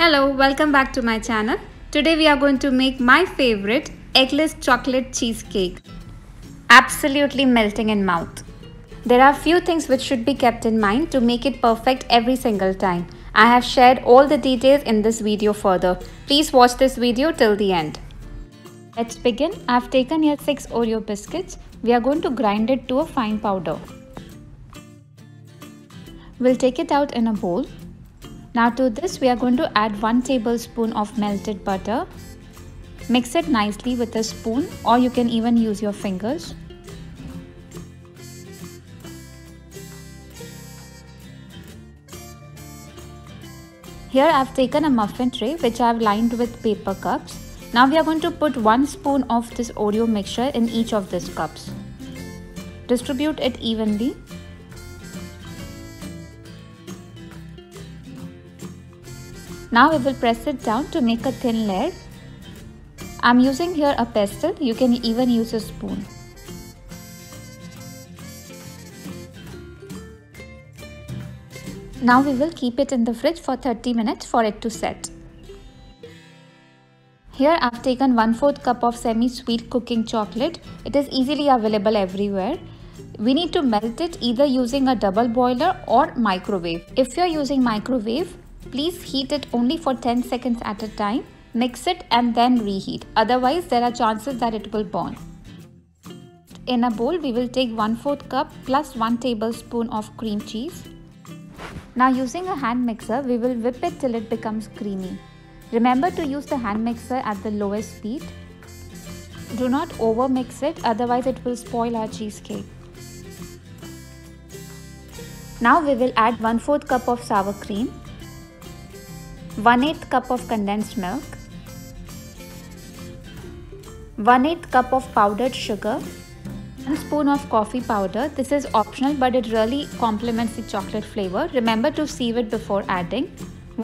Hello, welcome back to my channel. Today we are going to make my favorite eggless chocolate cheesecake. Absolutely melting in mouth. There are few things which should be kept in mind to make it perfect every single time. I have shared all the details in this video further. Please watch this video till the end. Let's begin. I have taken here 6 Oreo biscuits. We are going to grind it to a fine powder. We'll take it out in a bowl. Now to this we are going to add 1 tablespoon of melted butter. Mix it nicely with a spoon, or you can even use your fingers. Here I have taken a muffin tray which I have lined with paper cups. Now we are going to put 1 spoon of this Oreo mixture in each of these cups. Distribute it evenly. Now we will press it down to make a thin layer. I am using here a pestle, you can even use a spoon. Now we will keep it in the fridge for 30 minutes for it to set. Here I have taken 1/4 cup of semi-sweet cooking chocolate. It is easily available everywhere. We need to melt it either using a double boiler or microwave. If you are using microwave, please heat it only for 10 seconds at a time. Mix it and then reheat. Otherwise, there are chances that it will burn. In a bowl, we will take 1/4 cup plus 1 tablespoon of cream cheese. Now using a hand mixer, we will whip it till it becomes creamy. Remember to use the hand mixer at the lowest speed. Do not over mix it, otherwise it will spoil our cheesecake. Now we will add 1/4 cup of sour cream, 1/8 cup of condensed milk, 1/8 cup of powdered sugar, 1 spoon of coffee powder. This is optional but it really complements the chocolate flavor. Remember to sieve it before adding.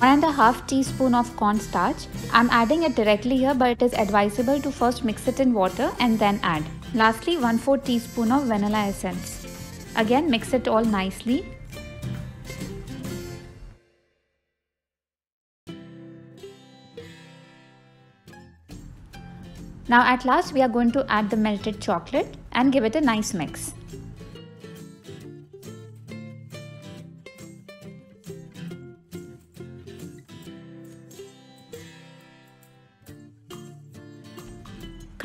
1½ teaspoon of cornstarch. I am adding it directly here, but it is advisable to first mix it in water and then add. Lastly, 1/4 teaspoon of vanilla essence. Again, mix it all nicely. Now at last we are going to add the melted chocolate and give it a nice mix.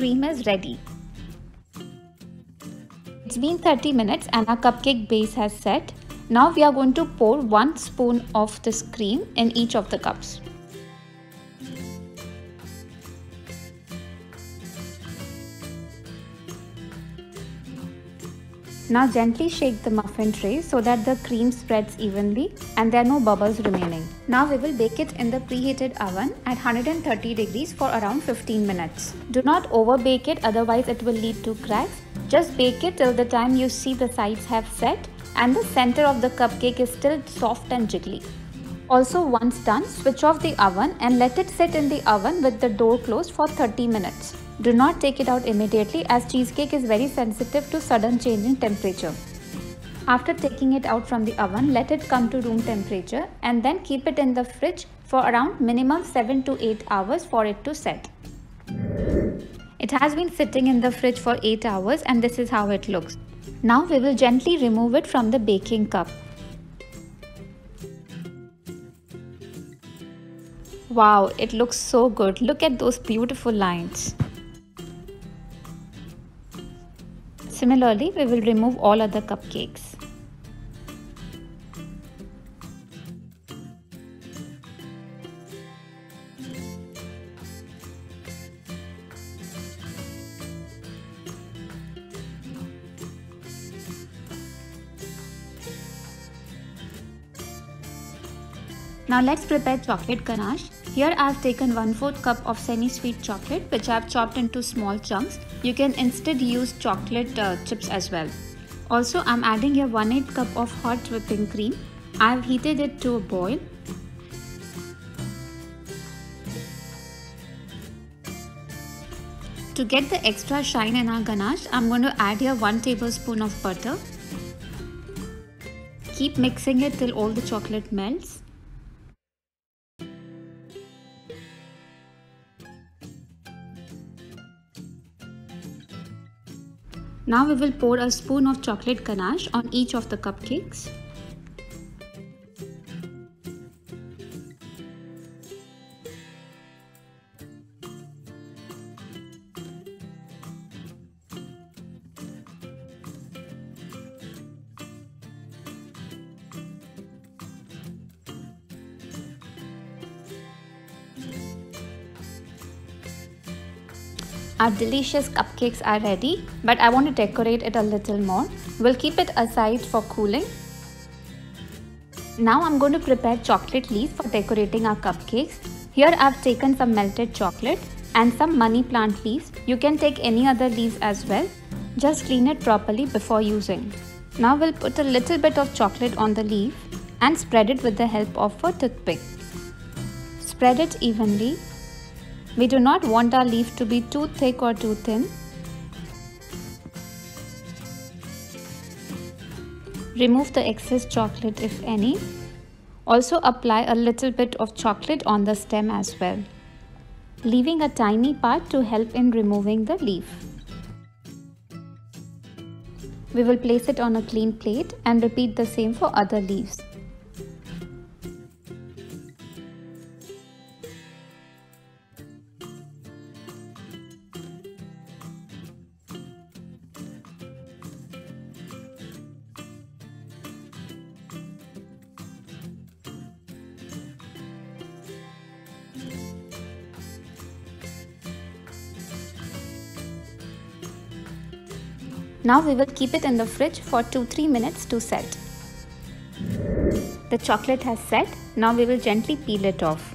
Cream is ready. It's been 30 minutes and our cupcake base has set. Now we are going to pour 1 spoon of this cream in each of the cups. Now gently shake the muffin tray so that the cream spreads evenly and there are no bubbles remaining. Now we will bake it in the preheated oven at 130 degrees for around 15 minutes. Do not over bake it, otherwise it will lead to cracks. Just bake it till the time you see the sides have set and the center of the cupcake is still soft and jiggly. Also, once done, switch off the oven and let it sit in the oven with the door closed for 30 minutes. Do not take it out immediately as cheesecake is very sensitive to sudden change in temperature. After taking it out from the oven, let it come to room temperature and then keep it in the fridge for around minimum 7 to 8 hours for it to set. It has been sitting in the fridge for 8 hours and this is how it looks. Now we will gently remove it from the baking cup. Wow, it looks so good. Look at those beautiful lines. Similarly, we will remove all other cupcakes. Now let's prepare chocolate ganache. Here I have taken 1/4 cup of semi-sweet chocolate which I have chopped into small chunks. You can instead use chocolate chips as well. Also, I am adding here 1/8 cup of hot whipping cream. I have heated it to a boil. To get the extra shine in our ganache, I am going to add here 1 tablespoon of butter. Keep mixing it till all the chocolate melts. Now we will pour a spoon of chocolate ganache on each of the cupcakes. Our delicious cupcakes are ready, but I want to decorate it a little more. We'll keep it aside for cooling. Now I'm going to prepare chocolate leaves for decorating our cupcakes. Here I've taken some melted chocolate and some money plant leaves. You can take any other leaves as well. Just clean it properly before using. Now we'll put a little bit of chocolate on the leaf and spread it with the help of a toothpick. Spread it evenly. We do not want our leaf to be too thick or too thin. Remove the excess chocolate if any. Also apply a little bit of chocolate on the stem as well, leaving a tiny part to help in removing the leaf. We will place it on a clean plate and repeat the same for other leaves. Now we will keep it in the fridge for 2-3 minutes to set. The chocolate has set. Now we will gently peel it off.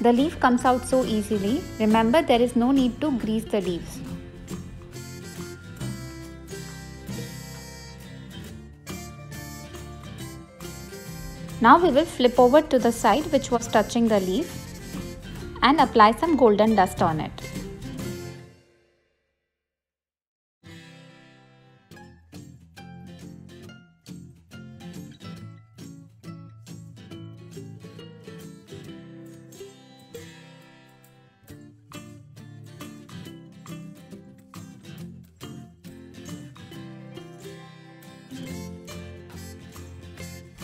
The leaf comes out so easily. Remember, there is no need to grease the leaves. Now we will flip over to the side which was touching the leaf and apply some golden dust on it.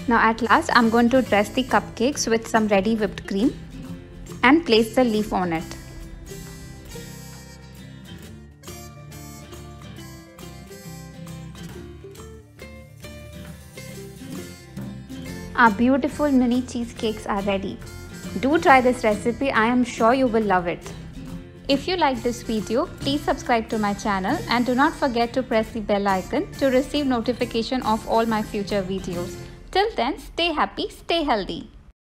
Now at last I'm going to dress the cupcakes with some ready whipped cream and place the leaf on it. Our beautiful mini cheesecakes are ready. Do try this recipe, I am sure you will love it. If you like this video, please subscribe to my channel and do not forget to press the bell icon to receive notification of all my future videos. Till then, stay happy, stay healthy.